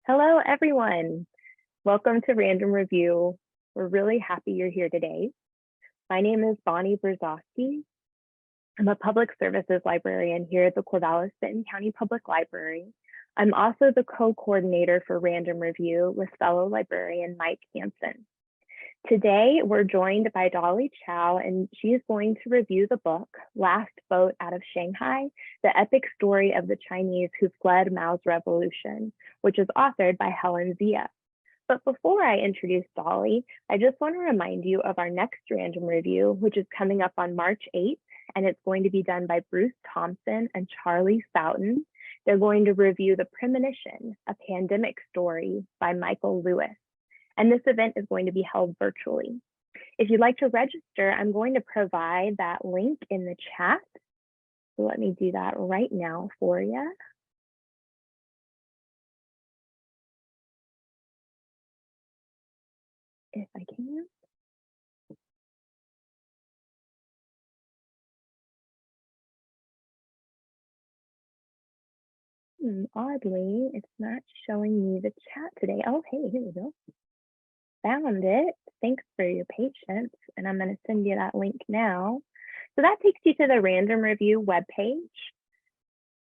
Hello, everyone. Welcome to Random Review. We're really happy you're here today. My name is Bonnie Brzozowski. I'm a public services librarian here at the Corvallis-Benton County Public Library. I'm also the co-coordinator for Random Review with fellow librarian Mike Hansen. Today, we're joined by Dolly Chao, and she is going to review the book, Last Boat Out of Shanghai, the epic story of the Chinese who fled Mao's revolution, which is authored by Helen Zia. But before I introduce Dolly, I just want to remind you of our next random review, which is coming up on March 8th, and it's going to be done by Bruce Thompson and Charlie Fountain. They're going to review The Premonition, a pandemic story by Michael Lewis. And this event is going to be held virtually. If you'd like to register, I'm going to provide that link in the chat. So let me do that right now for you. If I can. Oddly, it's not showing me the chat today. Oh, hey, here we go. Found it. Thanks for your patience. And I'm going to send you that link now. So that takes you to the Random Review webpage.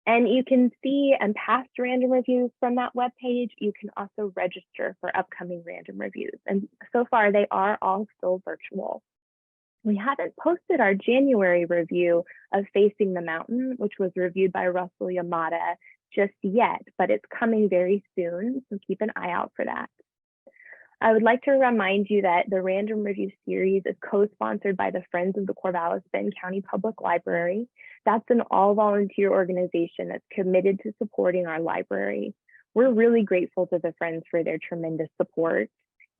And you can see past random reviews from that webpage. You can also register for upcoming random reviews. And so far, they are all still virtual. We haven't posted our January review of Facing the Mountain, which was reviewed by Russell Yamada just yet, but it's coming very soon, so keep an eye out for that. I would like to remind you that the Random Review series is co-sponsored by the Friends of the Corvallis-Benton County Public Library. That's an all-volunteer organization that's committed to supporting our library. We're really grateful to the Friends for their tremendous support.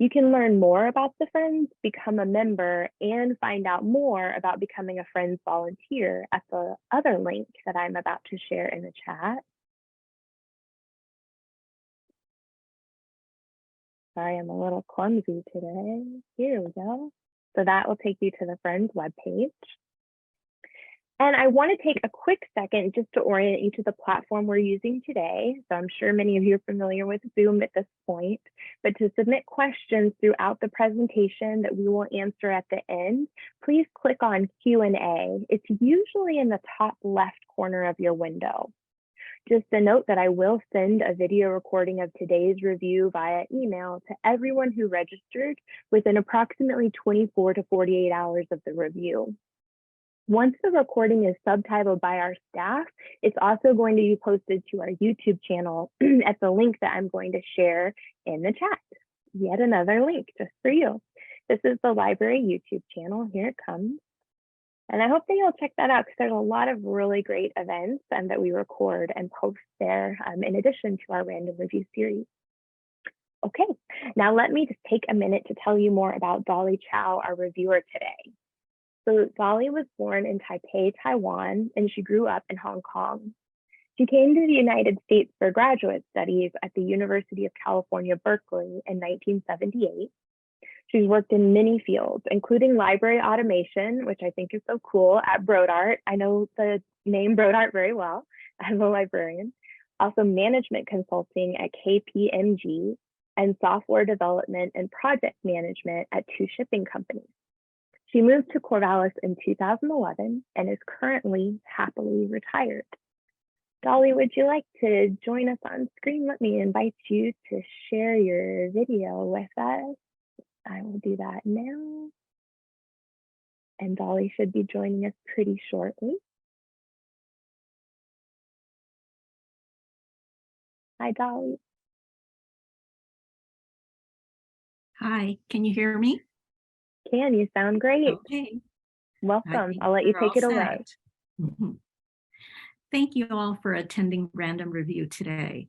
You can learn more about the Friends, become a member, and find out more about becoming a Friends volunteer at the other link that I'm about to share in the chat. Sorry, I'm a little clumsy today. Here we go. So that will take you to the Friends webpage. And I want to take a quick second just to orient you to the platform we're using today. So I'm sure many of you are familiar with Zoom at this point, but to submit questions throughout the presentation that we will answer at the end, please click on Q&A. It's usually in the top left corner of your window. Just a note that I will send a video recording of today's review via email to everyone who registered within approximately 24 to 48 hours of the review. Once the recording is subtitled by our staff, it's also going to be posted to our YouTube channel at the link that I'm going to share in the chat. Yet another link just for you. This is the library YouTube channel. Here it comes. And I hope that you'll check that out because there's a lot of really great events that we record and post there in addition to our random review series. Okay, now let me just take a minute to tell you more about Dolly Chao, our reviewer today. So Dolly was born in Taipei, Taiwan, and she grew up in Hong Kong. She came to the United States for graduate studies at the University of California, Berkeley in 1978. She's worked in many fields, including library automation, which I think is so cool, at Brodart. I know the name Brodart very well as a librarian. Also management consulting at KPMG and software development and project management at 2 shipping companies. She moved to Corvallis in 2011 and is currently happily retired. Dolly, would you like to join us on screen? Let me invite you to share your video with us. I will do that now. And Dolly should be joining us pretty shortly. Hi, Dolly. Hi, can you hear me? Can, you sound great. Okay. Welcome. I'll let you take it away. Thank you all for attending Random Review today.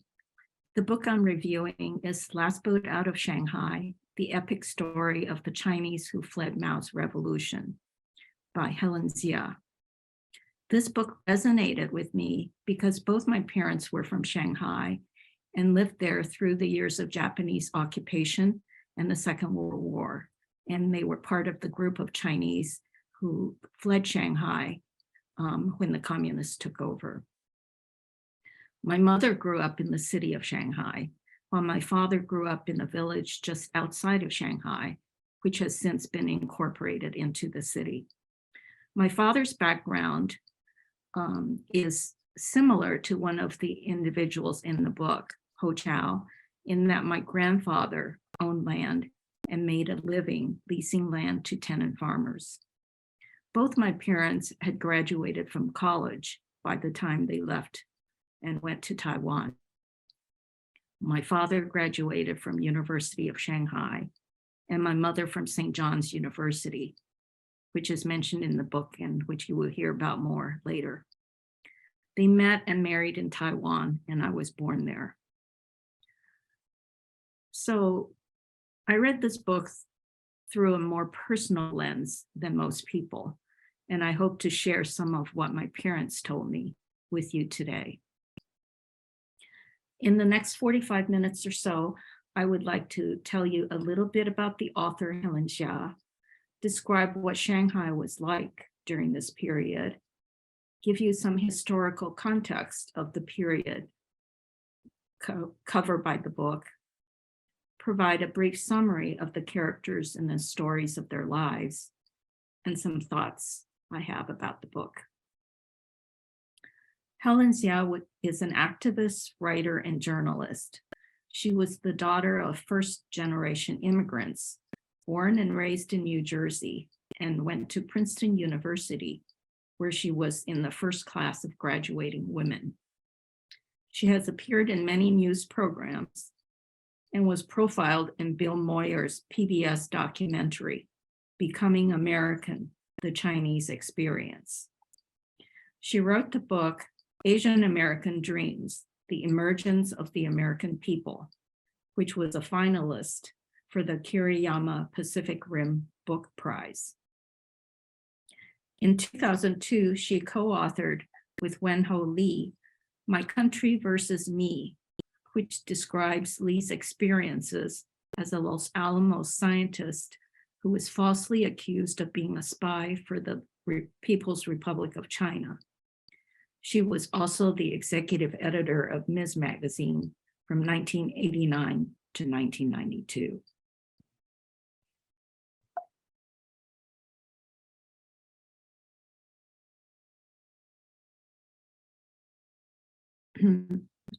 The book I'm reviewing is Last Boat Out of Shanghai, the epic story of the Chinese who fled Mao's revolution by Helen Zia. This book resonated with me because both my parents were from Shanghai and lived there through the years of Japanese occupation and the Second World War. And they were part of the group of Chinese who fled Shanghai when the communists took over. My mother grew up in the city of Shanghai, while my father grew up in a village just outside of Shanghai, which has since been incorporated into the city. My father's background is similar to one of the individuals in the book, Ho Chao, in that my grandfather owned land and made a living leasing land to tenant farmers. Both my parents had graduated from college by the time they left and went to Taiwan. My father graduated from University of Shanghai and my mother from St. John's University, which is mentioned in the book and which you will hear about more later. They met and married in Taiwan, and I was born there. So I read this book through a more personal lens than most people, and I hope to share some of what my parents told me with you today. In the next 45 minutes or so, I would like to tell you a little bit about the author Helen Xia, describe what Shanghai was like during this period, give you some historical context of the period covered by the book, provide a brief summary of the characters and the stories of their lives, and some thoughts I have about the book. Helen Xia is an activist, writer, and journalist. She was the daughter of first-generation immigrants, born and raised in New Jersey, and went to Princeton University, where she was in the first class of graduating women. She has appeared in many news programs and was profiled in Bill Moyer's PBS documentary, Becoming American, The Chinese Experience. She wrote the book, Asian American Dreams, The Emergence of the American People, which was a finalist for the Kiriyama Pacific Rim Book Prize. In 2002, she co-authored with Wenho Lee, My Country versus Me, which describes Lee's experiences as a Los Alamos scientist who was falsely accused of being a spy for the People's Republic of China. She was also the executive editor of Ms. Magazine from 1989 to 1992.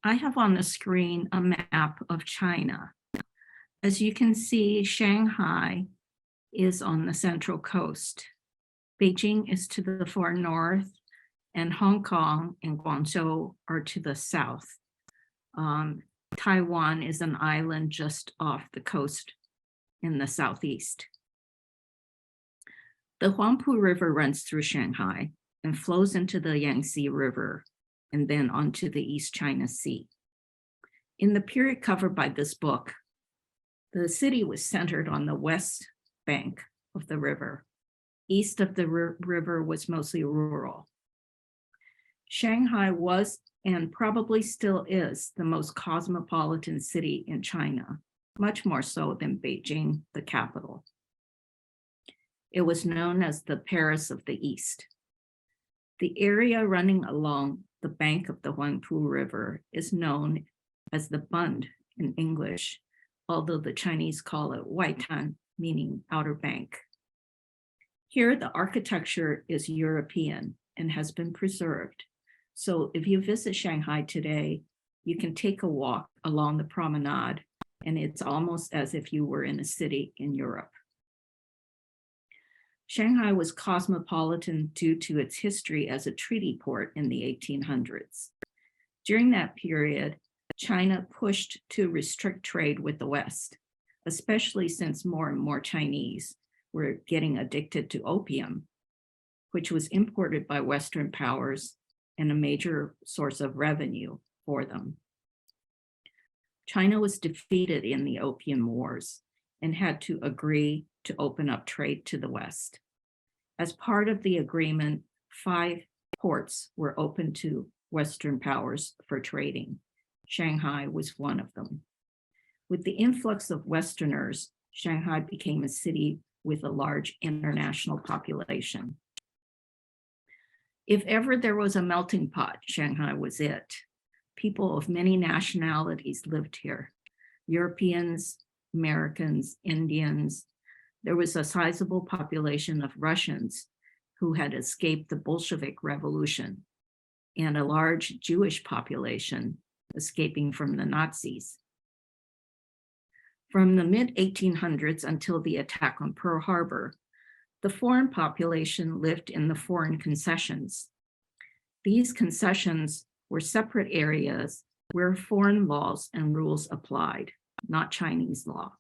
I have on the screen a map of China. As you can see, Shanghai is on the central coast. Beijing is to the far north, and Hong Kong and Guangzhou are to the south. Taiwan is an island just off the coast in the southeast. The Huangpu River runs through Shanghai and flows into the Yangtze River and then onto the East China Sea. In the period covered by this book, the city was centered on the west bank of the river. East of the river was mostly rural. Shanghai was, and probably still is, the most cosmopolitan city in China, much more so than Beijing, the capital. It was known as the Paris of the East. The area running along the bank of the Huangpu River is known as the Bund in English, although the Chinese call it Waitan, meaning outer bank. Here, the architecture is European and has been preserved. So if you visit Shanghai today, you can take a walk along the promenade, and it's almost as if you were in a city in Europe. Shanghai was cosmopolitan due to its history as a treaty port in the 1800s. During that period, China pushed to restrict trade with the West, especially since more and more Chinese were getting addicted to opium, which was imported by Western powers and a major source of revenue for them. China was defeated in the Opium Wars and had to agree to open up trade to the West. As part of the agreement, 5 ports were open to Western powers for trading. Shanghai was one of them. With the influx of Westerners, Shanghai became a city with a large international population. If ever there was a melting pot, Shanghai was it. People of many nationalities lived here. Europeans, Americans, Indians. There was a sizable population of Russians who had escaped the Bolshevik Revolution, and a large Jewish population escaping from the Nazis. From the mid-1800s until the attack on Pearl Harbor, the foreign population lived in the foreign concessions. These concessions were separate areas where foreign laws and rules applied, not Chinese law.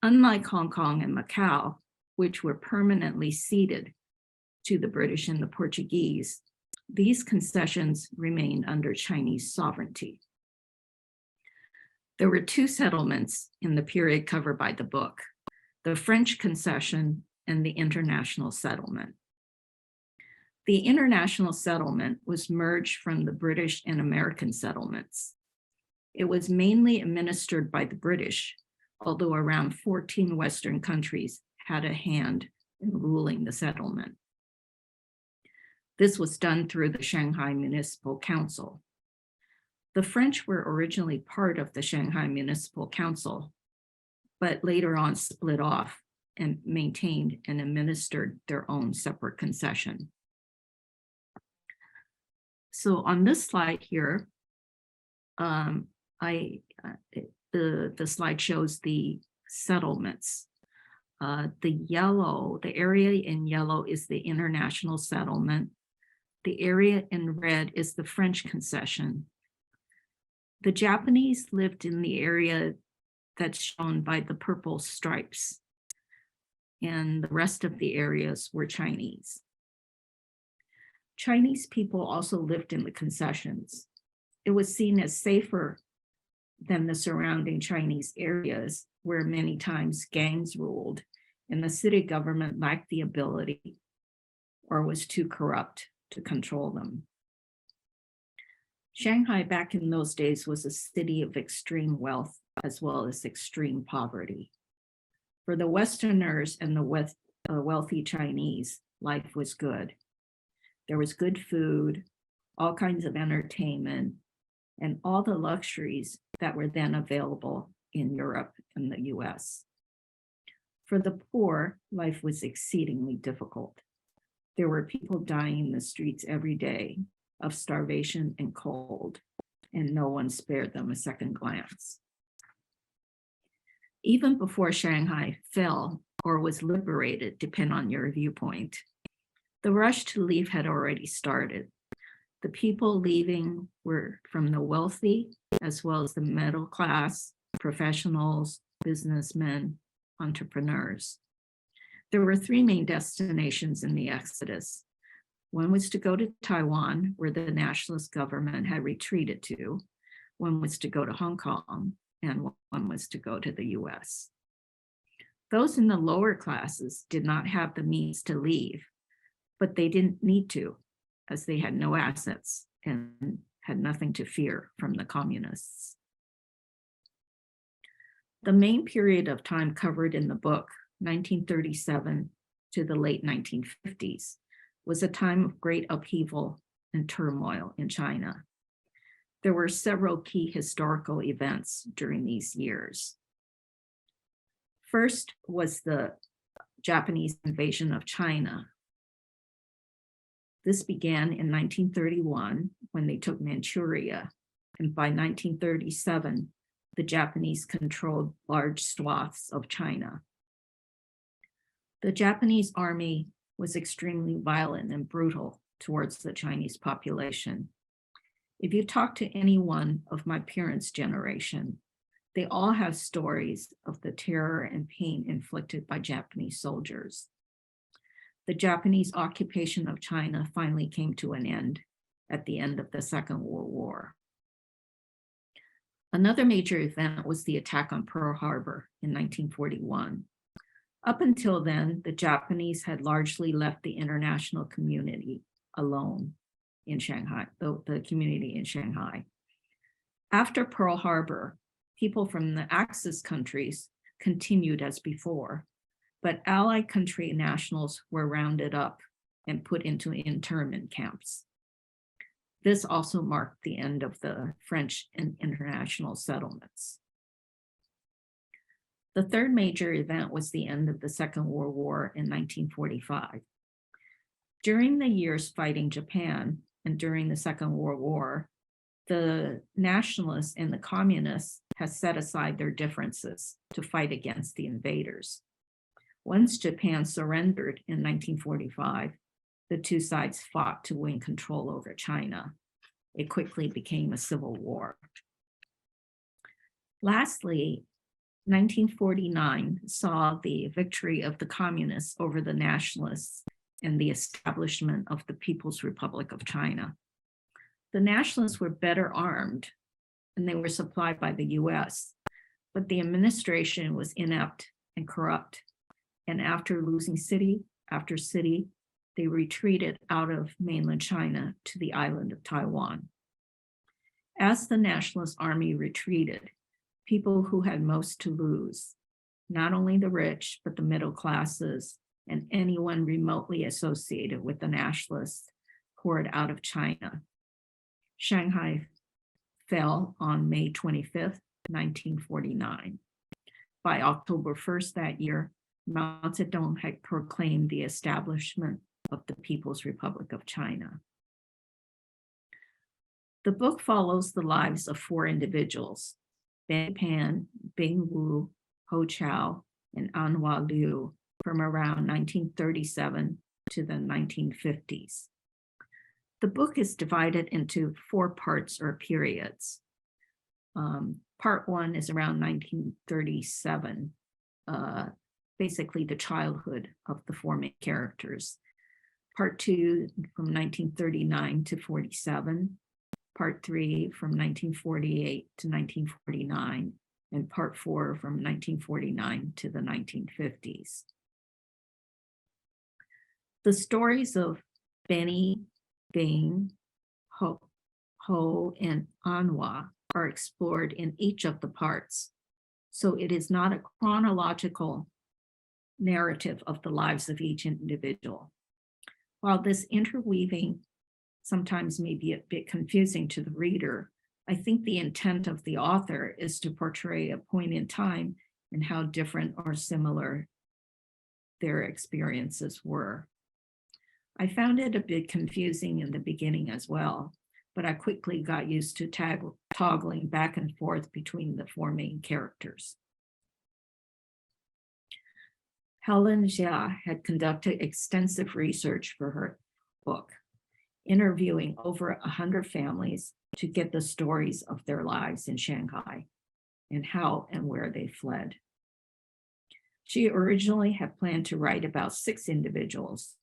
Unlike Hong Kong and Macau, which were permanently ceded to the British and the Portuguese, these concessions remained under Chinese sovereignty. There were two settlements in the period covered by the book: the French concession and the international settlement. The international settlement was merged from the British and American settlements. It was mainly administered by the British, although around 14 Western countries had a hand in ruling the settlement. This was done through the Shanghai Municipal Council. The French were originally part of the Shanghai Municipal Council, but later on split off and maintained and administered their own separate concession. So on this slide here, the slide shows the settlements. The area in yellow is the international settlement. The area in red is the French concession. The Japanese lived in the area that's shown by the purple stripes, and the rest of the areas were Chinese. Chinese people also lived in the concessions. It was seen as safer than the surrounding Chinese areas, where many times gangs ruled and the city government lacked the ability or was too corrupt to control them. Shanghai back in those days was a city of extreme wealth as well as extreme poverty. For the Westerners and the wealthy Chinese, life was good. There was good food, all kinds of entertainment, and all the luxuries that were then available in Europe and the US. For the poor, life was exceedingly difficult. There were people dying in the streets every day of starvation and cold, and no one spared them a second glance. Even before Shanghai fell or was liberated, depending on your viewpoint, the rush to leave had already started. The people leaving were from the wealthy, as well as the middle class, professionals, businessmen, entrepreneurs. There were three main destinations in the exodus. One was to go to Taiwan, where the nationalist government had retreated to. One was to go to Hong Kong, and one was to go to the US. Those in the lower classes did not have the means to leave, but they didn't need to, as they had no assets and had nothing to fear from the communists. The main period of time covered in the book, 1937 to the late 1950s, was a time of great upheaval and turmoil in China. There were several key historical events during these years. First was the Japanese invasion of China. This began in 1931 when they took Manchuria, and by 1937, the Japanese controlled large swaths of China. The Japanese army was extremely violent and brutal towards the Chinese population. If you talk to anyone of my parents' generation, they all have stories of the terror and pain inflicted by Japanese soldiers. The Japanese occupation of China finally came to an end at the end of the Second World War. Another major event was the attack on Pearl Harbor in 1941. Up until then, the Japanese had largely left the international community alone in Shanghai, the community in Shanghai. After Pearl Harbor, people from the Axis countries continued as before, but Allied country nationals were rounded up and put into internment camps. This also marked the end of the French and international settlements. The third major event was the end of the Second World War in 1945. During the years fighting Japan and during the Second World War, the nationalists and the communists had set aside their differences to fight against the invaders. Once Japan surrendered in 1945, the two sides fought to win control over China. It quickly became a civil war. Lastly, 1949 saw the victory of the communists over the nationalists and the establishment of the People's Republic of China. The nationalists were better armed and they were supplied by the US, but the administration was inept and corrupt. And after losing city after city, they retreated out of mainland China to the island of Taiwan. As the nationalist army retreated, people who had most to lose, not only the rich, but the middle classes and anyone remotely associated with the nationalists, poured out of China. Shanghai fell on May 25th, 1949. By October 1st that year, Mao Zedong had proclaimed the establishment of the People's Republic of China. The book follows the lives of four individuals: Benny Pan, Bing Wu, Ho Chao, and Anhua Liu, from around 1937 to the 1950s. The book is divided into four parts or periods. Part one is around 1937, basically the childhood of the four main characters. Part two from 1939 to 47, part three from 1948 to 1949, and part four from 1949 to the 1950s. The stories of Benny, Bing, Ho, and Anhua are explored in each of the parts. So it is not a chronological narrative of the lives of each individual. While this interweaving sometimes may be a bit confusing to the reader, I think the intent of the author is to portray a point in time and how different or similar their experiences were. I found it a bit confusing in the beginning as well, but I quickly got used to toggling back and forth between the four main characters. Helen Jia had conducted extensive research for her book, interviewing over 100 families to get the stories of their lives in Shanghai and how and where they fled. She originally had planned to write about 6 individuals,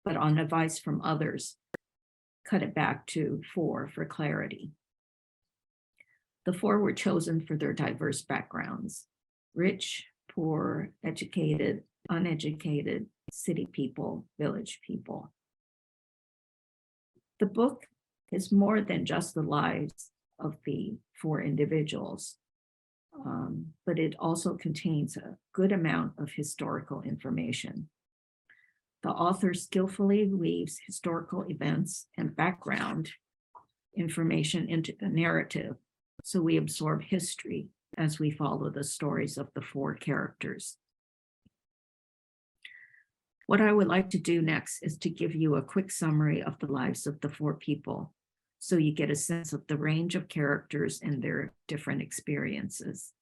but on advice from others, cut it back to 4 for clarity. The 4 were chosen for their diverse backgrounds: rich, poor, educated, uneducated, city people, village people. The book is more than just the lives of the 4 individuals, but it also contains a good amount of historical information. The author skillfully weaves historical events and background information into the narrative, so we absorb history as we follow the stories of the 4 characters. What I would like to do next is to give you a quick summary of the lives of the 4 people, so you get a sense of the range of characters and their different experiences.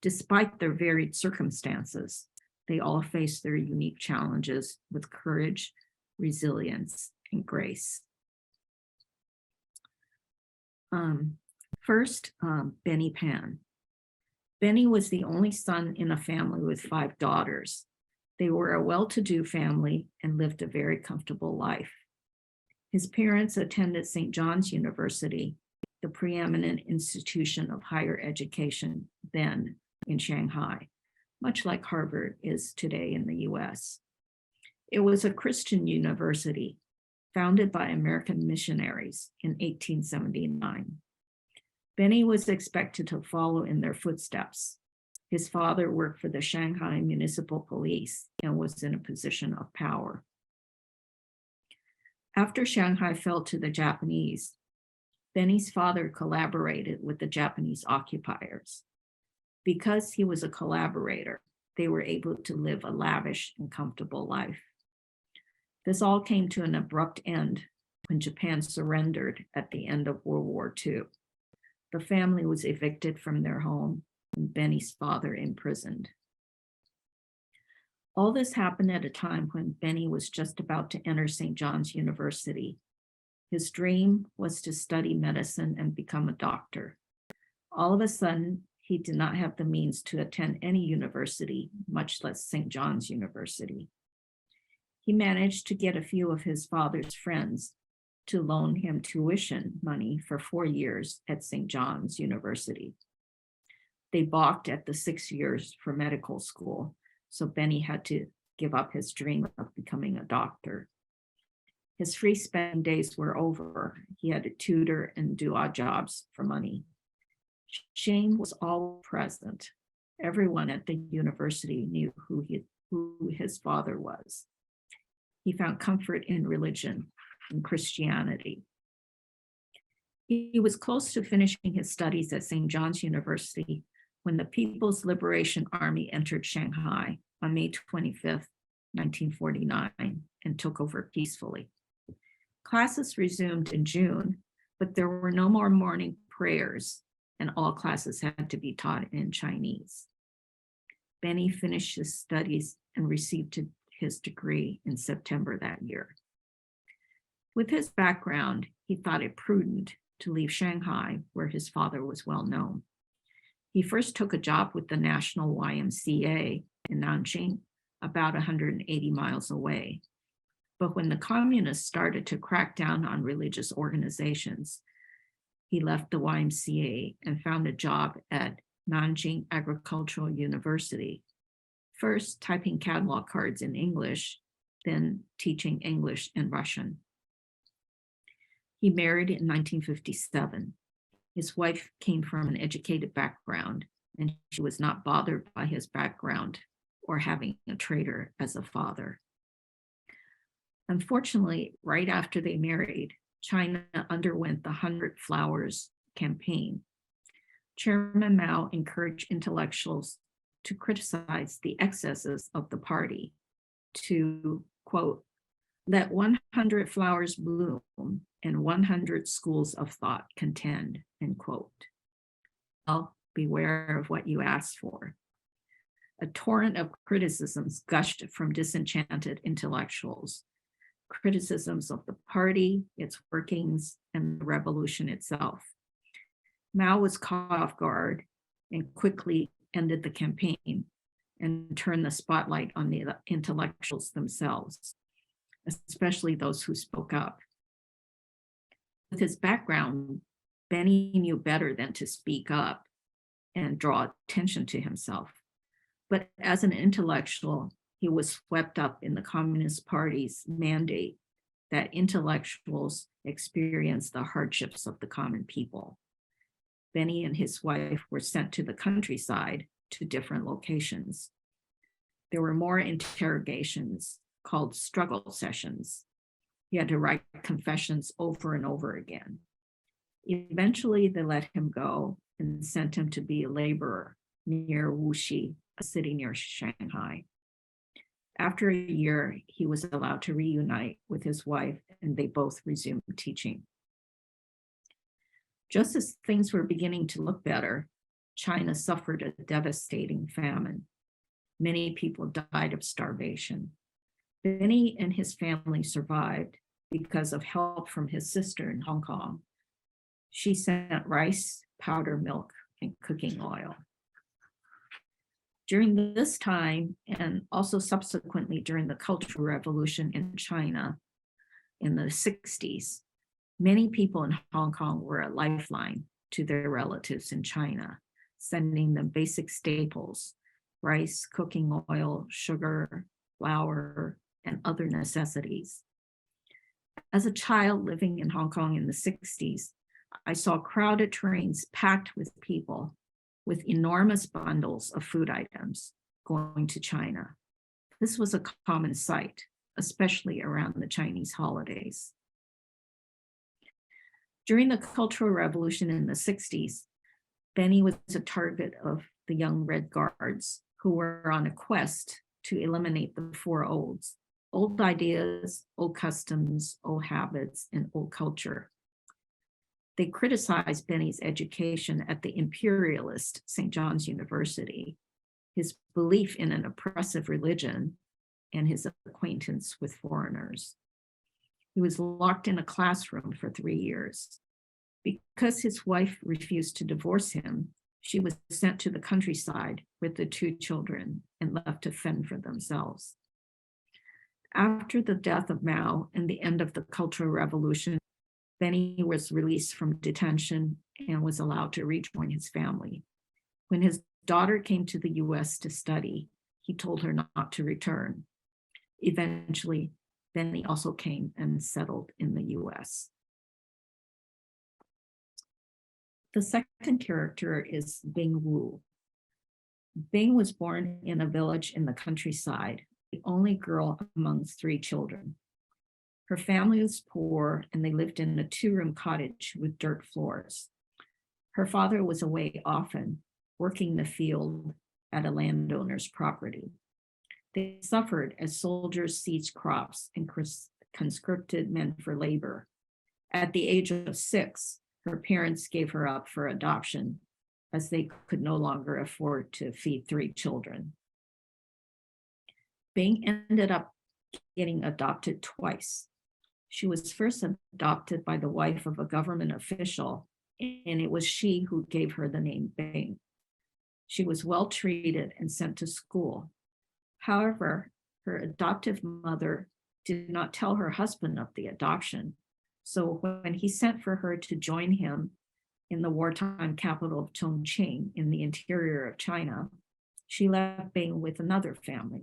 Despite their varied circumstances, they all face their unique challenges with courage, resilience, and grace. First, Benny Pan. Benny was the only son in a family with 5 daughters. They were a well-to-do family and lived a very comfortable life. His parents attended St. John's University, the preeminent institution of higher education then in Shanghai, much like Harvard is today in the US. It was a Christian university founded by American missionaries in 1879. Benny was expected to follow in their footsteps. His father worked for the Shanghai Municipal Police and was in a position of power. After Shanghai fell to the Japanese, Benny's father collaborated with the Japanese occupiers. Because he was a collaborator, they were able to live a lavish and comfortable life. This all came to an abrupt end when Japan surrendered at the end of World War II. The family was evicted from their home and Benny's father imprisoned. All this happened at a time when Benny was just about to enter St. John's University. His dream was to study medicine and become a doctor. All of a sudden, he did not have the means to attend any university, much less St. John's University. He managed to get a few of his father's friends to loan him tuition money for 4 years at St. John's University. They balked at the 6 years for medical school, so Benny had to give up his dream of becoming a doctor. His free spending days were over. He had to tutor and do odd jobs for money. Shame was all present. Everyone at the university knew who his father was. He found comfort in religion and Christianity. He was close to finishing his studies at St. John's University when the People's Liberation Army entered Shanghai on May 25th, 1949, and took over peacefully. Classes resumed in June, but there were no more morning prayers, and all classes had to be taught in Chinese. Benny finished his studies and received his degree in September that year. With his background, he thought it prudent to leave Shanghai, where his father was well known. He first took a job with the National YMCA in Nanjing, about 180 miles away. But when the communists started to crack down on religious organizations, he left the YMCA and found a job at Nanjing Agricultural University, first typing catalog cards in English, then teaching English and Russian. He married in 1957. His wife came from an educated background, and she was not bothered by his background or having a traitor as a father. Unfortunately, right after they married, China underwent the 100 Flowers campaign. Chairman Mao encouraged intellectuals to criticize the excesses of the party, to, quote, let 100 flowers bloom and 100 schools of thought contend, end quote. Well, beware of what you ask for. A torrent of criticisms gushed from disenchanted intellectuals, criticisms of the party, its workings, and the revolution itself. Mao was caught off guard and quickly ended the campaign and turned the spotlight on the intellectuals themselves, especially those who spoke up. With his background, Benny knew better than to speak up and draw attention to himself. But as an intellectual, he was swept up in the Communist Party's mandate that intellectuals experience the hardships of the common people. Benny and his wife were sent to the countryside to different locations. There were more interrogations called struggle sessions. He had to write confessions over and over again. Eventually, they let him go and sent him to be a laborer near Wuxi, a city near Shanghai. After a year, he was allowed to reunite with his wife, and they both resumed teaching. Just as things were beginning to look better, China suffered a devastating famine. Many people died of starvation. Benny and his family survived because of help from his sister in Hong Kong. She sent rice, powdered milk, and cooking oil. During this time, and also subsequently during the Cultural Revolution in China in the 60s, many people in Hong Kong were a lifeline to their relatives in China, sending them basic staples, rice, cooking oil, sugar, flour, and other necessities. As a child living in Hong Kong in the 60s, I saw crowded trains packed with people with enormous bundles of food items going to China. This was a common sight, especially around the Chinese holidays. During the Cultural Revolution in the 60s, Benny was a target of the young Red Guards, who were on a quest to eliminate the four olds: old ideas, old customs, old habits, and old culture. They criticized Benny's education at the imperialist St. John's University, his belief in an oppressive religion, and his acquaintance with foreigners. He was locked in a classroom for 3 years. Because his wife refused to divorce him, she was sent to the countryside with the 2 children and left to fend for themselves. After the death of Mao and the end of the Cultural Revolution, Benny was released from detention and was allowed to rejoin his family. When his daughter came to the US to study, he told her not to return. Eventually, Benny also came and settled in the US. The second character is Bing Wu. Bing was born in a village in the countryside, the only girl among 3 children. Her family was poor and they lived in a 2-room cottage with dirt floors. Her father was away often, working the field at a landowner's property. They suffered as soldiers seized crops and conscripted men for labor. At the age of 6, her parents gave her up for adoption as they could no longer afford to feed 3 children. Bing ended up getting adopted twice. She was first adopted by the wife of a government official, and it was she who gave her the name Bing. She was well treated and sent to school. However, her adoptive mother did not tell her husband of the adoption. So when he sent for her to join him in the wartime capital of Chongqing in the interior of China, she left Bing with another family.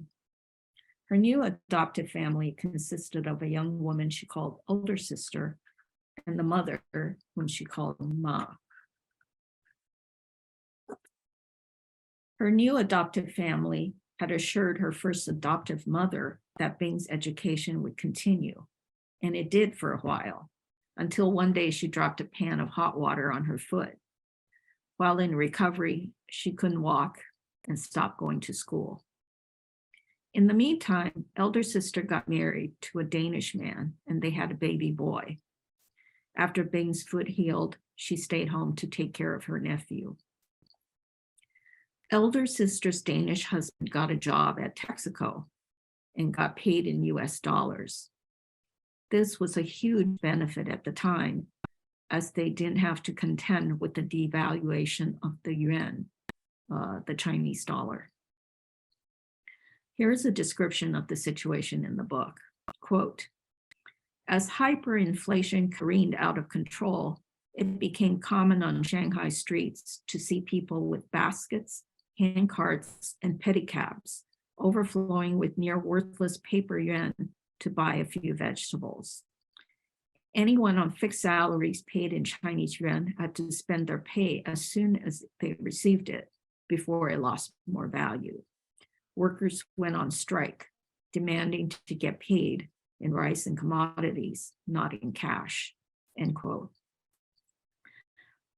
Her new adoptive family consisted of a young woman she called older sister and the mother, whom she called Ma. Her new adoptive family had assured her first adoptive mother that Bing's education would continue, and it did for a while, until one day she dropped a pan of hot water on her foot. While in recovery, she couldn't walk and stopped going to school. In the meantime, elder sister got married to a Danish man, and they had a baby boy. After Bing's foot healed, she stayed home to take care of her nephew. Elder sister's Danish husband got a job at Texaco and got paid in US dollars. This was a huge benefit at the time, as they didn't have to contend with the devaluation of the yuan, the Chinese dollar. Here's a description of the situation in the book. Quote, as hyperinflation careened out of control, it became common on Shanghai streets to see people with baskets, hand carts, and pedicabs overflowing with near worthless paper yuan to buy a few vegetables. Anyone on fixed salaries paid in Chinese yuan had to spend their pay as soon as they received it before it lost more value. Workers went on strike, demanding to get paid in rice and commodities, not in cash, end quote.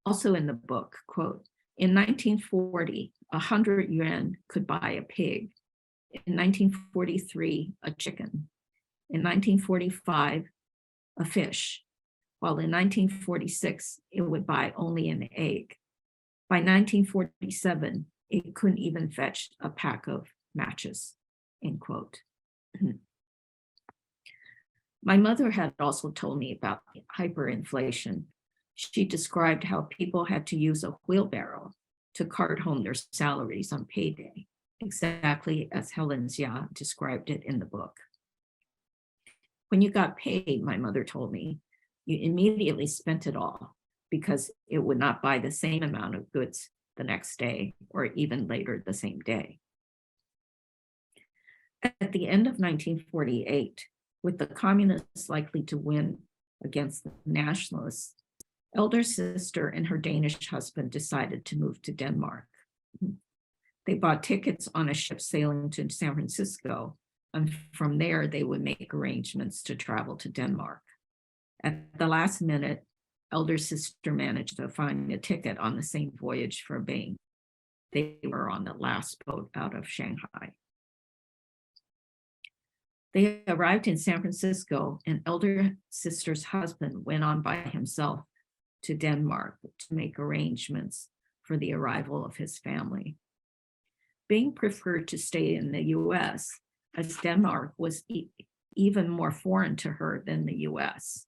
Also in the book, quote, in 1940, 100 yuan could buy a pig. In 1943, a chicken. In 1945, a fish, while in 1946, it would buy only an egg. By 1947, it couldn't even fetch a pack of matches, end quote. My mother had also told me about hyperinflation. She described how people had to use a wheelbarrow to cart home their salaries on payday, exactly as Helen Xia described it in the book. When you got paid, my mother told me, you immediately spent it all because it would not buy the same amount of goods the next day or even later the same day. At the end of 1948, with the communists likely to win against the nationalists, elder sister and her Danish husband decided to move to Denmark. They bought tickets on a ship sailing to San Francisco, and from there they would make arrangements to travel to Denmark. At the last minute, elder sister managed to find a ticket on the same voyage for Bing. They were on the last boat out of Shanghai. They arrived in San Francisco, and elder sister's husband went on by himself to Denmark to make arrangements for the arrival of his family. Bing preferred to stay in the US, as Denmark was even more foreign to her than the US.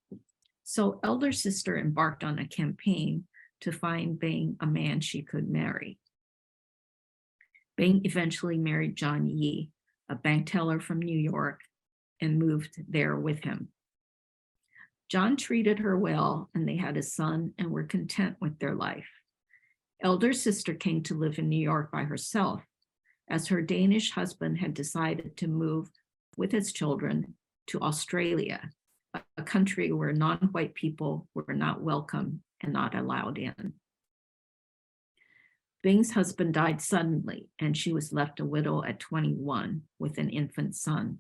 So elder sister embarked on a campaign to find Bing a man she could marry. Bing eventually married John Yi, a bank teller from New York, and moved there with him. John treated her well, and they had a son and were content with their life. Elder sister came to live in New York by herself, as her Danish husband had decided to move with his children to Australia, a country where non-white people were not welcome and not allowed in. Bing's husband died suddenly, and she was left a widow at 21 with an infant son.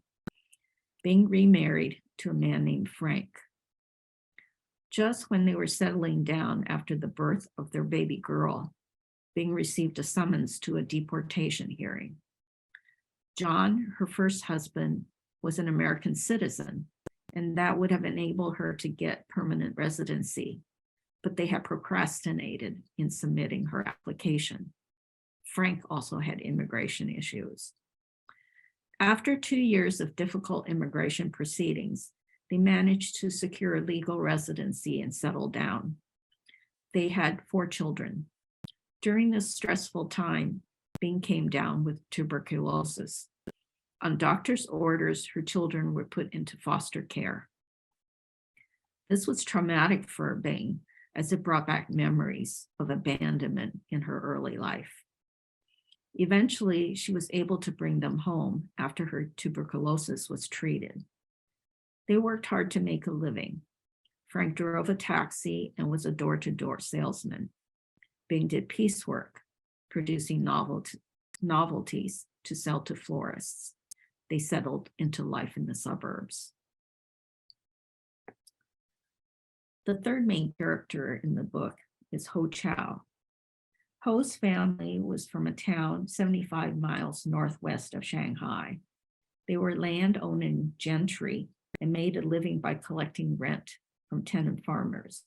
Bing remarried to a man named Frank. Just when they were settling down after the birth of their baby girl, Bing received a summons to a deportation hearing. John, her first husband, was an American citizen, and that would have enabled her to get permanent residency, but they had procrastinated in submitting her application. Frank also had immigration issues. After 2 years of difficult immigration proceedings, they managed to secure legal residency and settle down. They had 4 children. During this stressful time, Bing came down with tuberculosis. On doctor's orders, her children were put into foster care. This was traumatic for Bing, as it brought back memories of abandonment in her early life. Eventually, she was able to bring them home after her tuberculosis was treated. They worked hard to make a living. Frank drove a taxi and was a door-to-door salesman. Bing did piecework, producing novelties to sell to florists. They settled into life in the suburbs. The third main character in the book is Ho Chow. Ho's family was from a town 75 miles northwest of Shanghai. They were land-owning gentry and made a living by collecting rent from tenant farmers.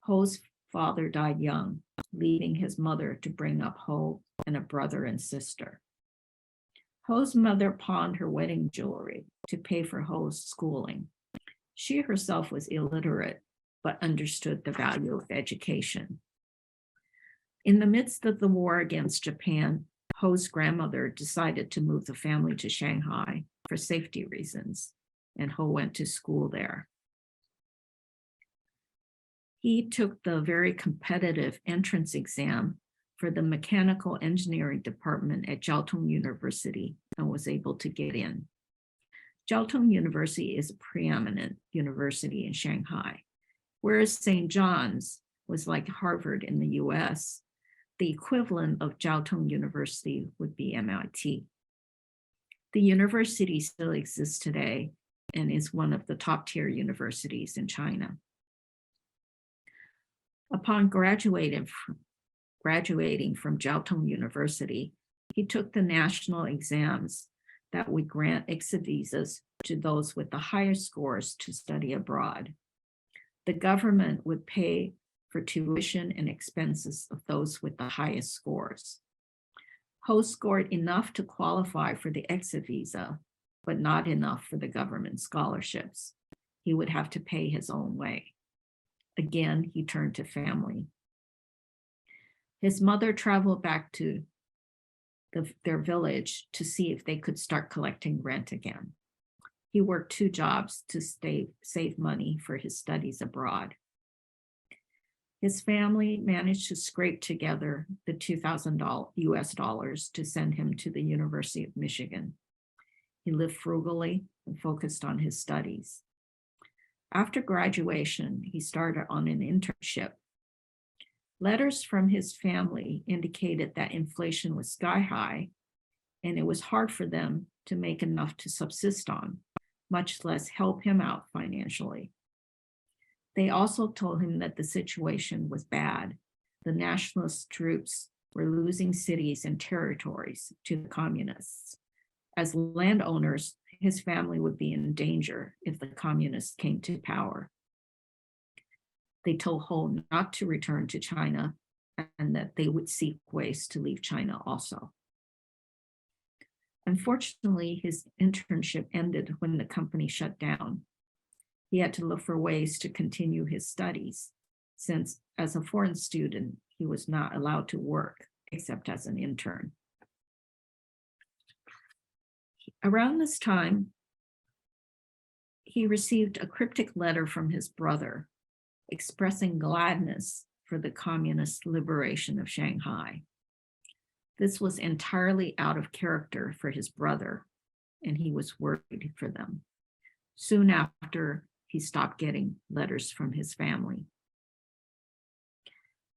Ho's father died young, leaving his mother to bring up Ho and a brother and sister. Ho's mother pawned her wedding jewelry to pay for Ho's schooling. She herself was illiterate, but understood the value of education. In the midst of the war against Japan, Ho's grandmother decided to move the family to Shanghai for safety reasons, and Ho went to school there. He took the very competitive entrance exam for the mechanical engineering department at Jiao Tong University and was able to get in. Jiao Tong University is a preeminent university in Shanghai, whereas St. John's was like Harvard in the US. The equivalent of Jiao Tong University would be MIT. The university still exists today and is one of the top-tier universities in China. Upon graduating from Jiao Tong University, he took the national exams that would grant exit visas to those with the highest scores to study abroad. The government would pay for tuition and expenses of those with the highest scores. Ho scored enough to qualify for the exit visa, but not enough for the government scholarships. He would have to pay his own way. Again, he turned to family. His mother traveled back to their village to see if they could start collecting rent again. He worked 2 jobs to save money for his studies abroad. His family managed to scrape together the $2,000 US dollars to send him to the University of Michigan. He lived frugally and focused on his studies. After graduation, he started on an internship. Letters from his family indicated that inflation was sky high, and it was hard for them to make enough to subsist on, much less help him out financially. They also told him that the situation was bad. The nationalist troops were losing cities and territories to the communists. As landowners, his family would be in danger if the communists came to power. They told Ho not to return to China and that they would seek ways to leave China also. Unfortunately, his internship ended when the company shut down. He had to look for ways to continue his studies, since as a foreign student, he was not allowed to work except as an intern. Around this time, he received a cryptic letter from his brother expressing gladness for the communist liberation of Shanghai. This was entirely out of character for his brother, and he was worried for them. Soon after, he stopped getting letters from his family.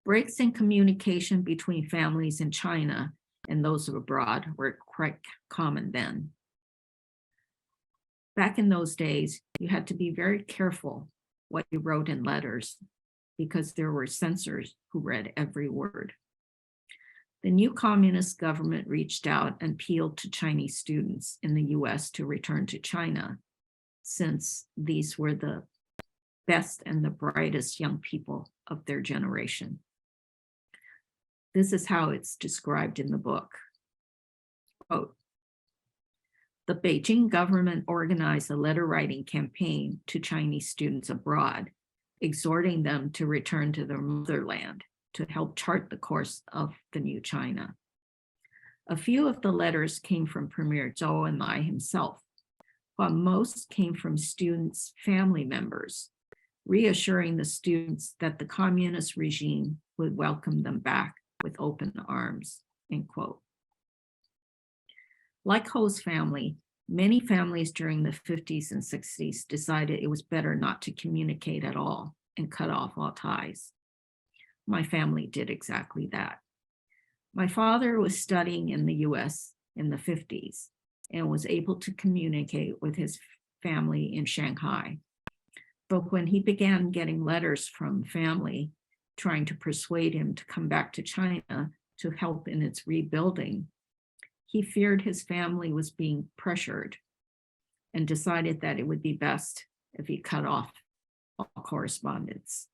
Breaks in communication between families in China and those abroad were quite common then. Back in those days, you had to be very careful what you wrote in letters because there were censors who read every word. The new communist government reached out and appealed to Chinese students in the US to return to China, since these were the best and the brightest young people of their generation. This is how it's described in the book. Quote, the Beijing government organized a letter writing campaign to Chinese students abroad, exhorting them to return to their motherland to help chart the course of the new China. A few of the letters came from Premier Zhou Enlai himself, while most came from students' family members, reassuring the students that the communist regime would welcome them back with open arms, end quote. Like Ho's family, many families during the 50s and 60s decided it was better not to communicate at all and cut off all ties. My family did exactly that. My father was studying in the US in the 50s and was able to communicate with his family in Shanghai. But when he began getting letters from family trying to persuade him to come back to China to help in its rebuilding, he feared his family was being pressured and decided that it would be best if he cut off all correspondence.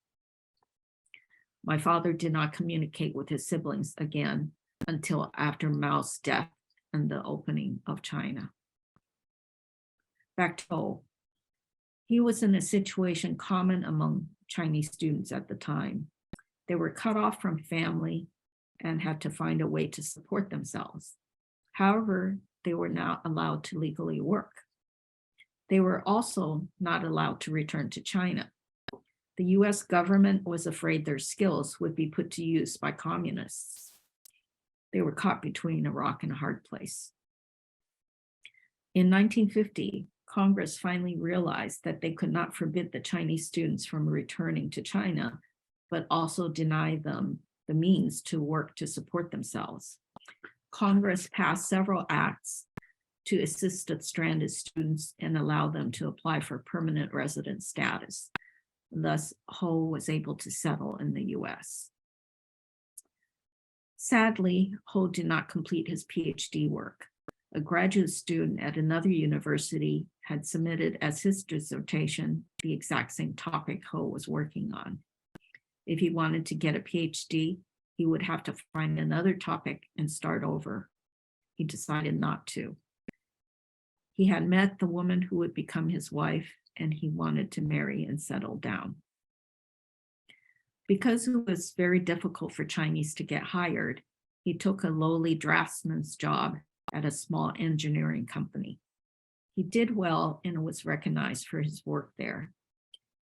My father did not communicate with his siblings again until after Mao's death and the opening of China. Back to Ho. He was in a situation common among Chinese students at the time. They were cut off from family and had to find a way to support themselves. However, they were not allowed to legally work. They were also not allowed to return to China. The US government was afraid their skills would be put to use by communists. They were caught between a rock and a hard place. In 1950, Congress finally realized that they could not forbid the Chinese students from returning to China, but also deny them the means to work to support themselves. Congress passed several acts to assist the stranded students and allow them to apply for permanent resident status. Thus, Ho was able to settle in the US. Sadly, Ho did not complete his PhD work. A graduate student at another university had submitted as his dissertation the exact same topic Ho was working on. If he wanted to get a PhD, he would have to find another topic and start over. He decided not to. He had met the woman who would become his wife, and he wanted to marry and settle down. Because it was very difficult for Chinese to get hired, he took a lowly draftsman's job at a small engineering company. He did well and was recognized for his work there.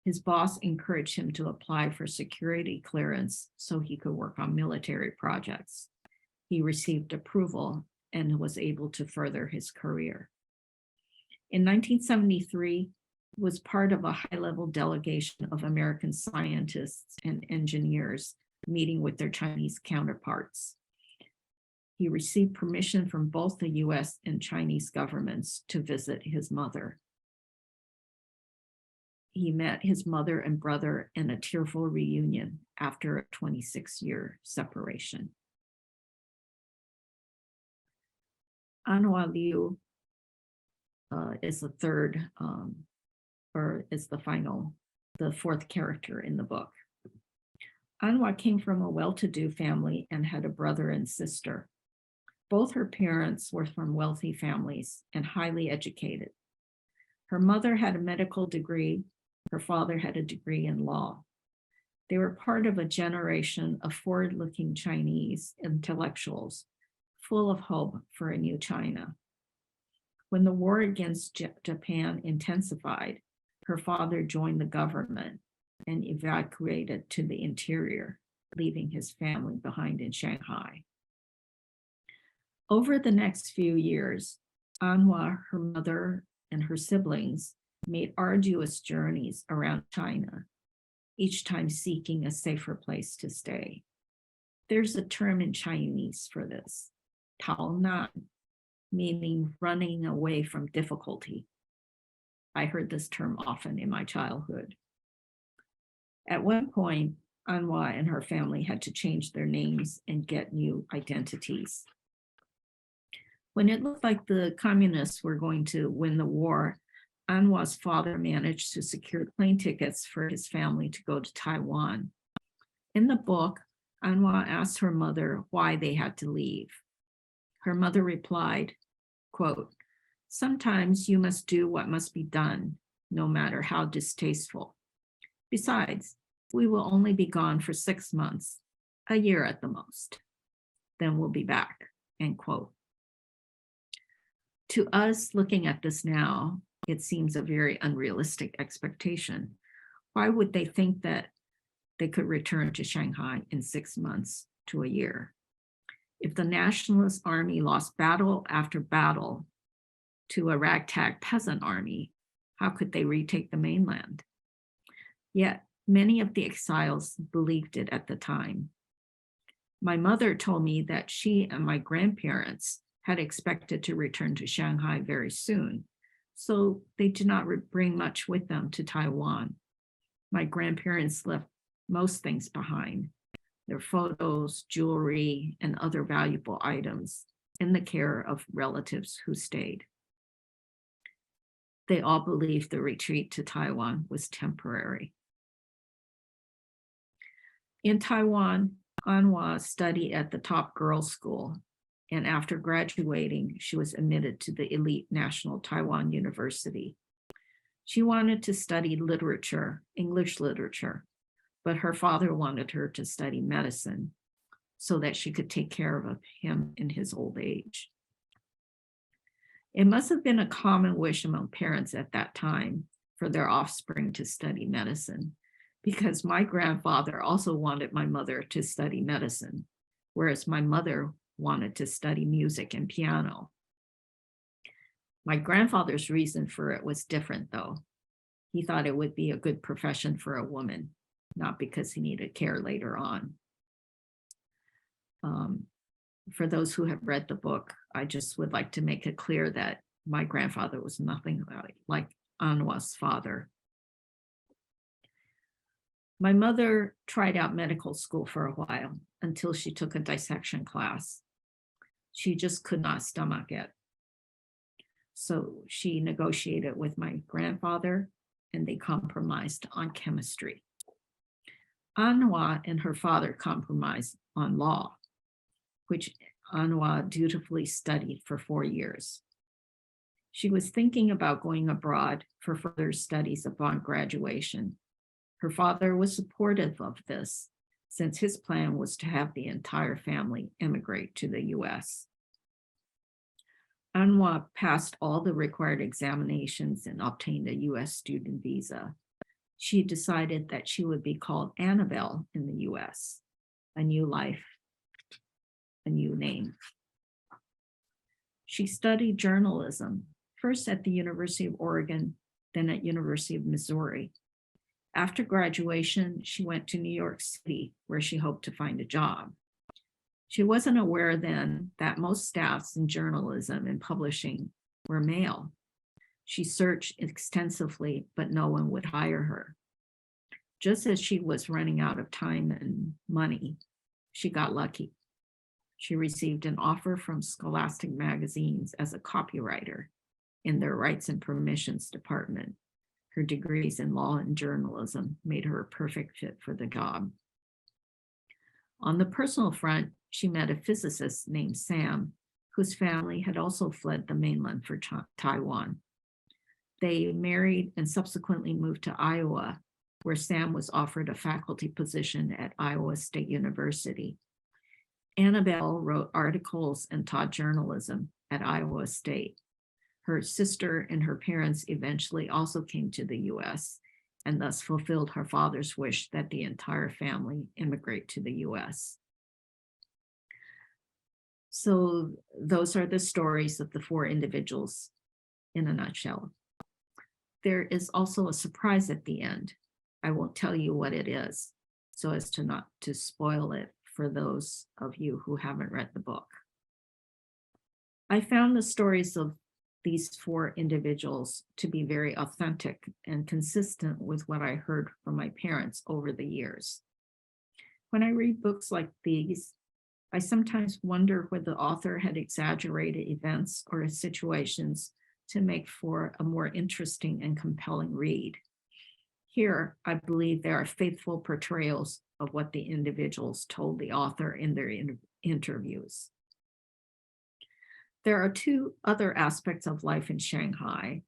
His boss encouraged him to apply for security clearance so he could work on military projects. He received approval and was able to further his career. In 1973, he was part of a high-level delegation of American scientists and engineers meeting with their Chinese counterparts. He received permission from both the US and Chinese governments to visit his mother. He met his mother and brother in a tearful reunion after a 26-year separation. Anhua Liu is the third, or is the fourth character in the book. Anhua came from a well-to-do family and had a brother and sister. Both her parents were from wealthy families and highly educated. Her mother had a medical degree. Her father had a degree in law. They were part of a generation of forward-looking Chinese intellectuals, full of hope for a new China. When the war against Japan intensified, her father joined the government and evacuated to the interior, leaving his family behind in Shanghai. Over the next few years, Anhua, her mother, and her siblings made arduous journeys around China, each time seeking a safer place to stay. There's a term in Chinese for this, Tao Nan, meaning running away from difficulty. I heard this term often in my childhood. At one point, Anhua and her family had to change their names and get new identities. When it looked like the communists were going to win the war, Anhua's father managed to secure plane tickets for his family to go to Taiwan. In the book, Anhua asked her mother why they had to leave. Her mother replied, quote, "Sometimes you must do what must be done, no matter how distasteful. Besides, we will only be gone for 6 months, a year at the most. Then we'll be back," end quote. To us looking at this now, it seems a very unrealistic expectation. Why would they think that they could return to Shanghai in 6 months to a year? If the Nationalist Army lost battle after battle to a ragtag peasant army, how could they retake the mainland? Yet many of the exiles believed it at the time. My mother told me that she and my grandparents had expected to return to Shanghai very soon, so they did not bring much with them to Taiwan. My grandparents left most things behind, their photos, jewelry, and other valuable items in the care of relatives who stayed. They all believed the retreat to Taiwan was temporary. In Taiwan, Anhua studied at the top girls' school, and after graduating, she was admitted to the elite National Taiwan University. She wanted to study literature, English literature, but her father wanted her to study medicine so that she could take care of him in his old age. It must have been a common wish among parents at that time for their offspring to study medicine, because my grandfather also wanted my mother to study medicine, whereas my mother wanted to study music and piano. My grandfather's reason for it was different, though. He thought it would be a good profession for a woman, not because he needed care later on. For those who have read the book, I just would like to make it clear that my grandfather was nothing like Anhua's father. My mother tried out medical school for a while until she took a dissection class. She just could not stomach it. So she negotiated with my grandfather and they compromised on chemistry. Anhua and her father compromised on law, which Anhua dutifully studied for 4 years. She was thinking about going abroad for further studies upon graduation. Her father was supportive of this, since his plan was to have the entire family immigrate to the US. Anhua passed all the required examinations and obtained a US student visa. She decided that she would be called Annabelle in the US, a new life, a new name. She studied journalism, first at the University of Oregon, then at University of Missouri. After graduation, she went to New York City, where she hoped to find a job. She wasn't aware then that most staffs in journalism and publishing were male. She searched extensively, but no one would hire her. Just as she was running out of time and money, she got lucky. She received an offer from Scholastic magazines as a copywriter in their Rights and Permissions department. Her degrees in law and journalism made her a perfect fit for the job. On the personal front, she met a physicist named Sam, whose family had also fled the mainland for Taiwan. They married and subsequently moved to Iowa, where Sam was offered a faculty position at Iowa State University. Annabelle wrote articles and taught journalism at Iowa State. Her sister and her parents eventually also came to the US and thus fulfilled her father's wish that the entire family immigrate to the US. So those are the stories of the four individuals in a nutshell. There is also a surprise at the end. I won't tell you what it is, so as to not to spoil it for those of you who haven't read the book. I found the stories of these four individuals to be very authentic and consistent with what I heard from my parents over the years. When I read books like these, I sometimes wonder whether the author had exaggerated events or situations to make for a more interesting and compelling read. Here, I believe there are faithful portrayals of what the individuals told the author in their interviews. There are two other aspects of life in Shanghai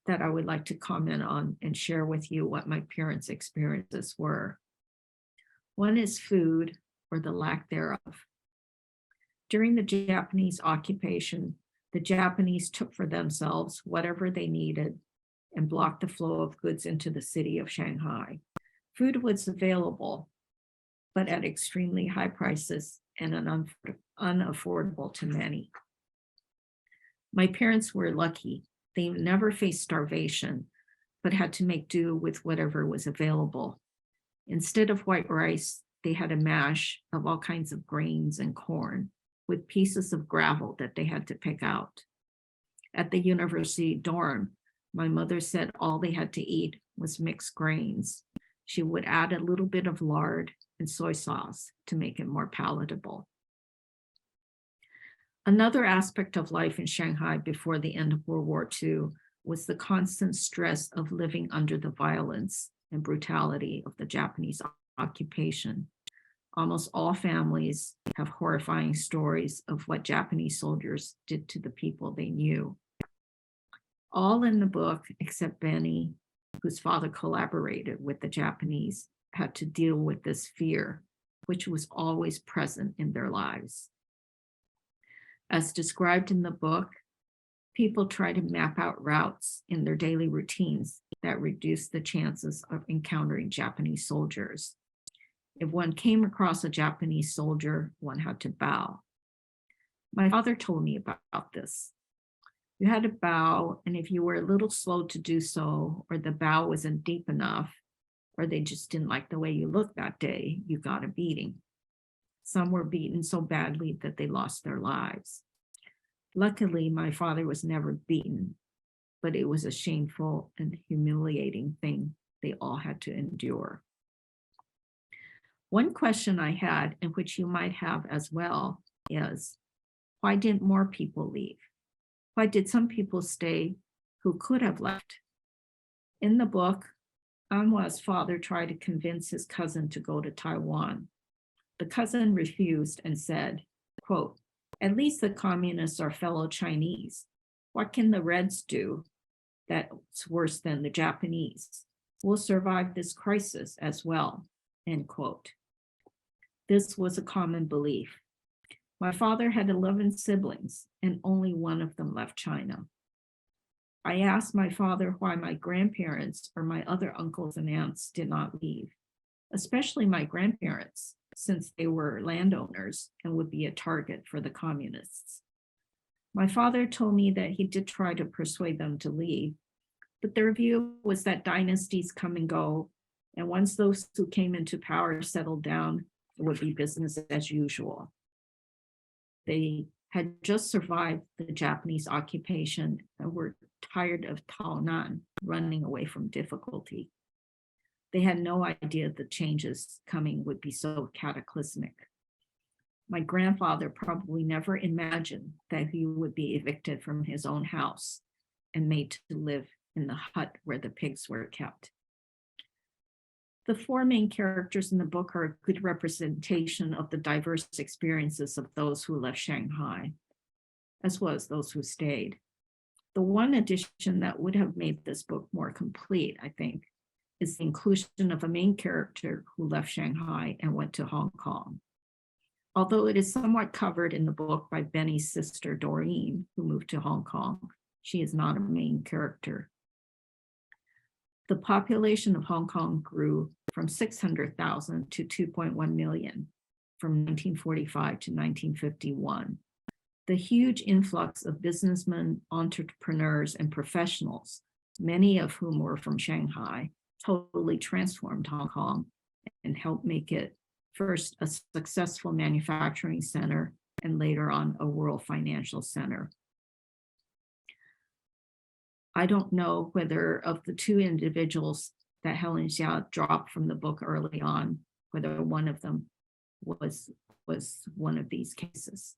that I would like to comment on and share with you what my parents' experiences were. One is food, or the lack thereof. During the Japanese occupation, the Japanese took for themselves whatever they needed and blocked the flow of goods into the city of Shanghai. Food was available, but at extremely high prices and unaffordable to many. My parents were lucky. They never faced starvation, but had to make do with whatever was available. Instead of white rice, they had a mash of all kinds of grains and corn with pieces of gravel that they had to pick out. At the university dorm, my mother said all they had to eat was mixed grains. She would add a little bit of lard and soy sauce to make it more palatable. Another aspect of life in Shanghai before the end of World War II was the constant stress of living under the violence and brutality of the Japanese occupation. Almost all families have horrifying stories of what Japanese soldiers did to the people they knew. All in the book, except Benny, whose father collaborated with the Japanese, had to deal with this fear, which was always present in their lives. As described in the book, people try to map out routes in their daily routines that reduce the chances of encountering Japanese soldiers. If one came across a Japanese soldier, one had to bow. My father told me about this. You had to bow, and if you were a little slow to do so, or the bow wasn't deep enough, or they just didn't like the way you looked that day, you got a beating. Some were beaten so badly that they lost their lives. Luckily, my father was never beaten, but it was a shameful and humiliating thing they all had to endure. One question I had, and which you might have as well, is why didn't more people leave? Why did some people stay who could have left? In the book, Anhua's father tried to convince his cousin to go to Taiwan. The cousin refused and said, quote, "At least the communists are fellow Chinese. What can the Reds do that's worse than the Japanese? We'll survive this crisis as well," end quote. This was a common belief. My father had 11 siblings, and only one of them left China. I asked my father why my grandparents or my other uncles and aunts did not leave, especially my grandparents, since they were landowners and would be a target for the communists. My father told me that he did try to persuade them to leave, but their view was that dynasties come and go, and once those who came into power settled down, it would be business as usual. They had just survived the Japanese occupation and were tired of Tao-nan, running away from difficulty. They had no idea the changes coming would be so cataclysmic. My grandfather probably never imagined that he would be evicted from his own house and made to live in the hut where the pigs were kept. The four main characters in the book are a good representation of the diverse experiences of those who left Shanghai, as well as those who stayed. The one addition that would have made this book more complete, I think, is the inclusion of a main character who left Shanghai and went to Hong Kong. Although it is somewhat covered in the book by Benny's sister, Doreen, who moved to Hong Kong, she is not a main character. The population of Hong Kong grew from 600,000 to 2.1 million from 1945 to 1951. The huge influx of businessmen, entrepreneurs, and professionals, many of whom were from Shanghai, totally transformed Hong Kong and helped make it first a successful manufacturing center and later on a world financial center. I don't know whether of the two individuals that Helen Xia dropped from the book early on, whether one of them was one of these cases.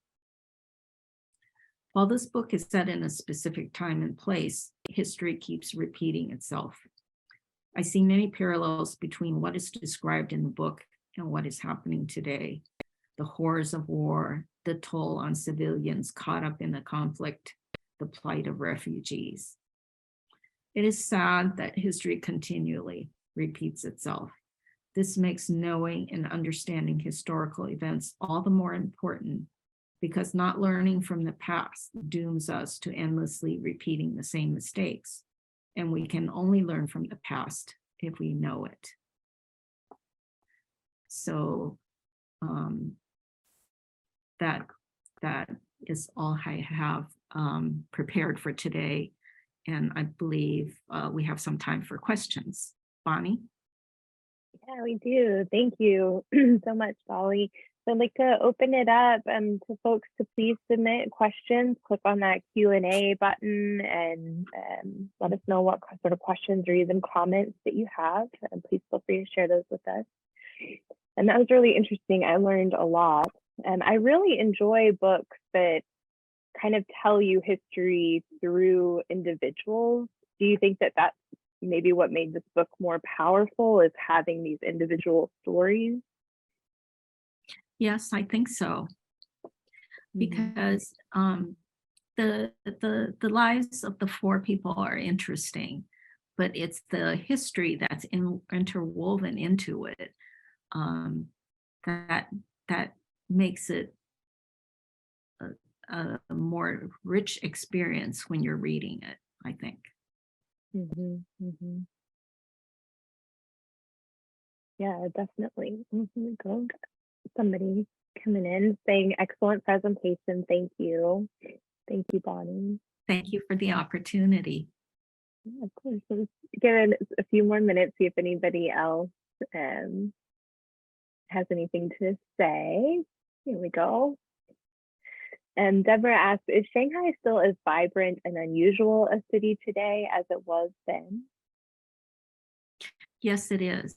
While this book is set in a specific time and place, history keeps repeating itself. I see many parallels between what is described in the book and what is happening today. The horrors of war, the toll on civilians caught up in the conflict, the plight of refugees. It is sad that history continually repeats itself. This makes knowing and understanding historical events all the more important, because not learning from the past dooms us to endlessly repeating the same mistakes. And we can only learn from the past if we know it. So that is all I have prepared for today. And I believe we have some time for questions. Bonnie? Yeah, we do. Thank you so much, Dolly. So I'd like to open it up to folks to please submit questions. Click on that Q&A button and let us know what sort of questions or even comments that you have. And please feel free to share those with us. And that was really interesting. I learned a lot. And I really enjoy books that kind of tell you history through individuals. Do you think that that's maybe what made this book more powerful, is having these individual stories? Yes, I think so. Because the lives of the four people are interesting, but it's the history that's interwoven into it that makes it a more rich experience when you're reading it, I think. Yeah, definitely. Go. Somebody coming in saying excellent presentation. Thank you. Thank you, Bonnie. Thank you for the opportunity. Yeah, of course. Let's give it a few more minutes, see if anybody else has anything to say. Here we go. And Deborah asked, is Shanghai still as vibrant and unusual a city today as it was then? Yes, it is.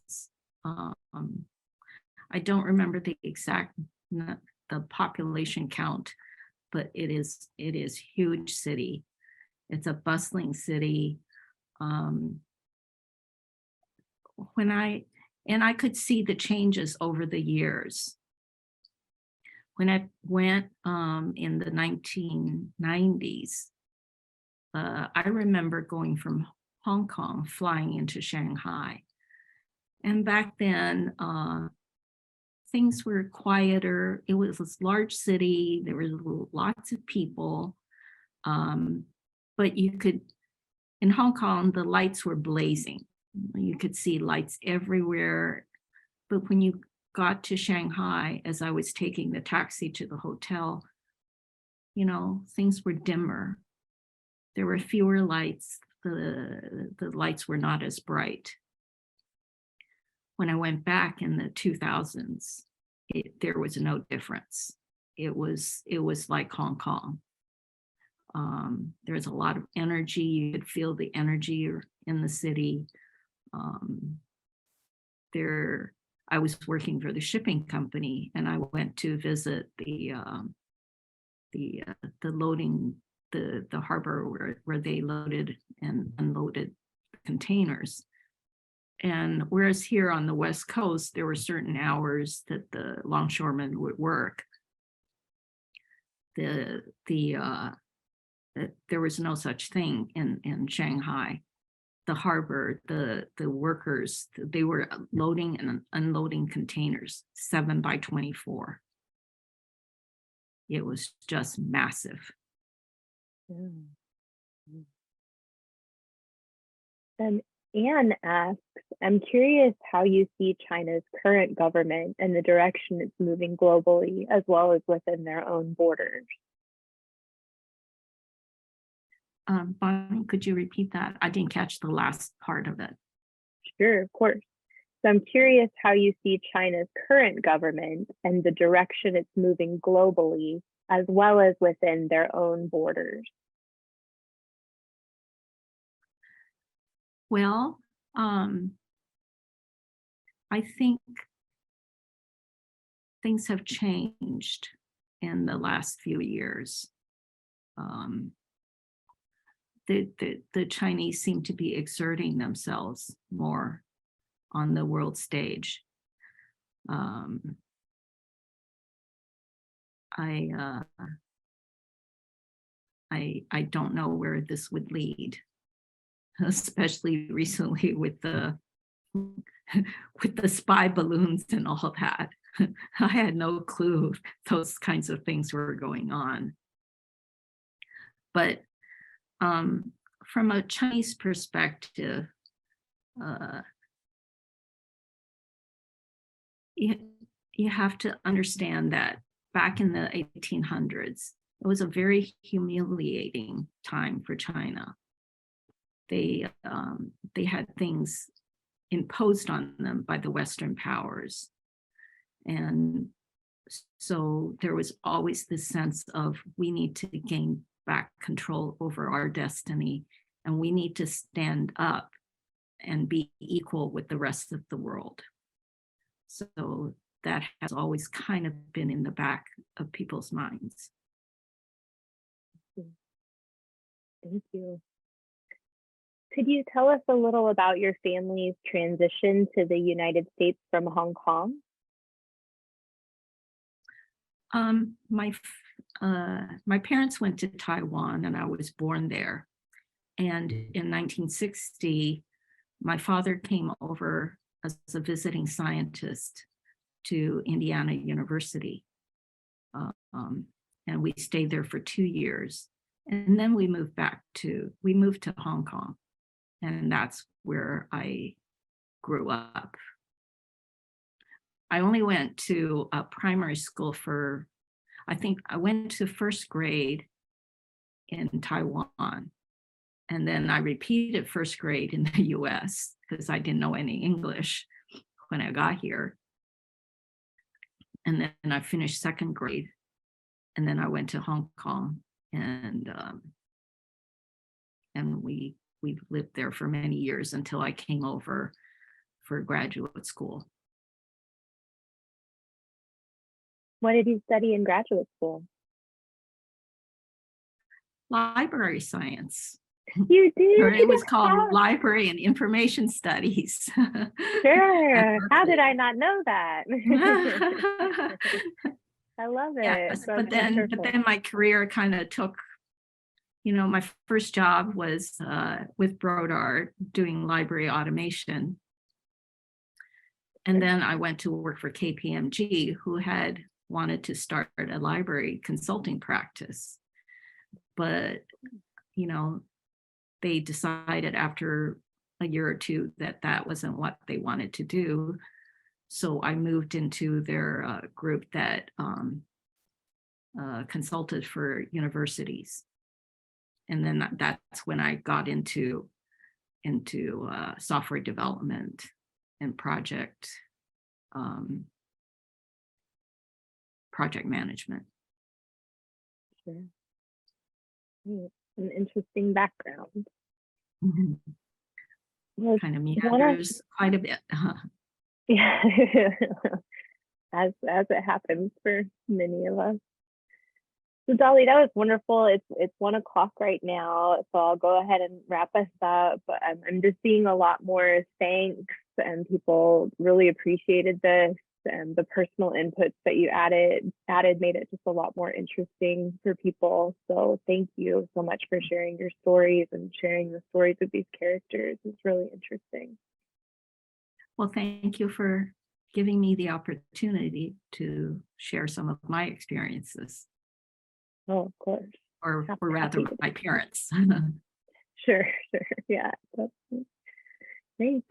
I don't remember the exact the population count, but it is huge city. It's a bustling city. I could see the changes over the years. When I went in the 1990s, I remember going from Hong Kong, flying into Shanghai. And back then, things were quieter. It was this large city. There were lots of people. But you could, in Hong Kong, the lights were blazing. You could see lights everywhere. But when you got to Shanghai, as I was taking the taxi to the hotel, things were dimmer. There were fewer lights. The lights were not as bright. When I went back in the 2000s, there was no difference. It was like Hong Kong. There was a lot of energy. You could feel the energy in the city. I was working for the shipping company, and I went to visit the loading the harbor where they loaded and unloaded containers. And whereas here on the West Coast, there were certain hours that the longshoremen would work, there was no such thing in Shanghai. The harbor, the workers, they were loading and unloading containers 7 by 24. It was just massive. Mm. And Anne asks, I'm curious how you see China's current government and the direction it's moving globally, as well as within their own borders. Bonnie, could you repeat that? I didn't catch the last part of it. Sure, of course. So I'm curious how you see China's current government and the direction it's moving globally, as well as within their own borders. Well, I think things have changed in the last few years. The Chinese seem to be exerting themselves more on the world stage. I don't know where this would lead, especially recently with the spy balloons and all that. I had no clue those kinds of things were going on. But from a Chinese perspective, you have to understand that back in the 1800s, it was a very humiliating time for China. They had things imposed on them by the Western powers. And so there was always this sense of, we need to gain back control over our destiny, and we need to stand up and be equal with the rest of the world. So that has always kind of been in the back of people's minds. Thank you. Could you tell us a little about your family's transition to the United States from Hong Kong? My parents went to Taiwan, and I was born there. And in 1960, my father came over as a visiting scientist to Indiana University. And we stayed there for 2 years. And then we moved to Hong Kong. And that's where I grew up. I only went to a primary school I think I went to first grade in Taiwan. And then I repeated first grade in the US because I didn't know any English when I got here. And then I finished second grade. And then I went to Hong Kong, and we lived there for many years until I came over for graduate school. What did you study in graduate school? Library science. You did? Or it was called Library and Information Studies. Sure. How did I not know that? I love it. Yes, but then my career kind of took, my first job was with Brodart doing library automation. And then I went to work for KPMG, who had wanted to start a library consulting practice. But, they decided after a year or two that wasn't what they wanted to do. So I moved into their group that consulted for universities. And then that's when I got into software development and project management. Sure. An interesting background. Mm-hmm. Kind of meanders quite a bit. Yeah, as it happens for many of us. So Dolly, that was wonderful. It's 1 o'clock right now, so I'll go ahead and wrap us up. I'm just seeing a lot more thanks, and people really appreciated this, and the personal inputs that you added made it just a lot more interesting for people. So thank you so much for sharing your stories and sharing the stories of these characters. It's really interesting. Well, thank you for giving me the opportunity to share some of my experiences, Oh, of course. or rather Happy to. my parents. Sure, sure. Yeah, that's great.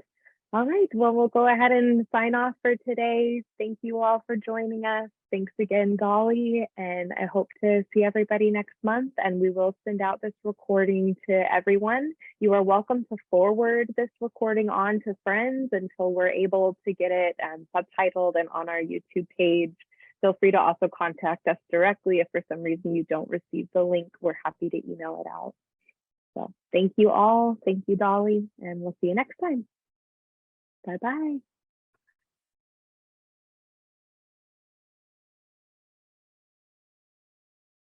All right. Well, we'll go ahead and sign off for today. Thank you all for joining us. Thanks again, Dolly. And I hope to see everybody next month. And we will send out this recording to everyone. You are welcome to forward this recording on to friends until we're able to get it subtitled and on our YouTube page. Feel free to also contact us directly if for some reason you don't receive the link. We're happy to email it out. So thank you all. Thank you, Dolly. And we'll see you next time. Bye-bye.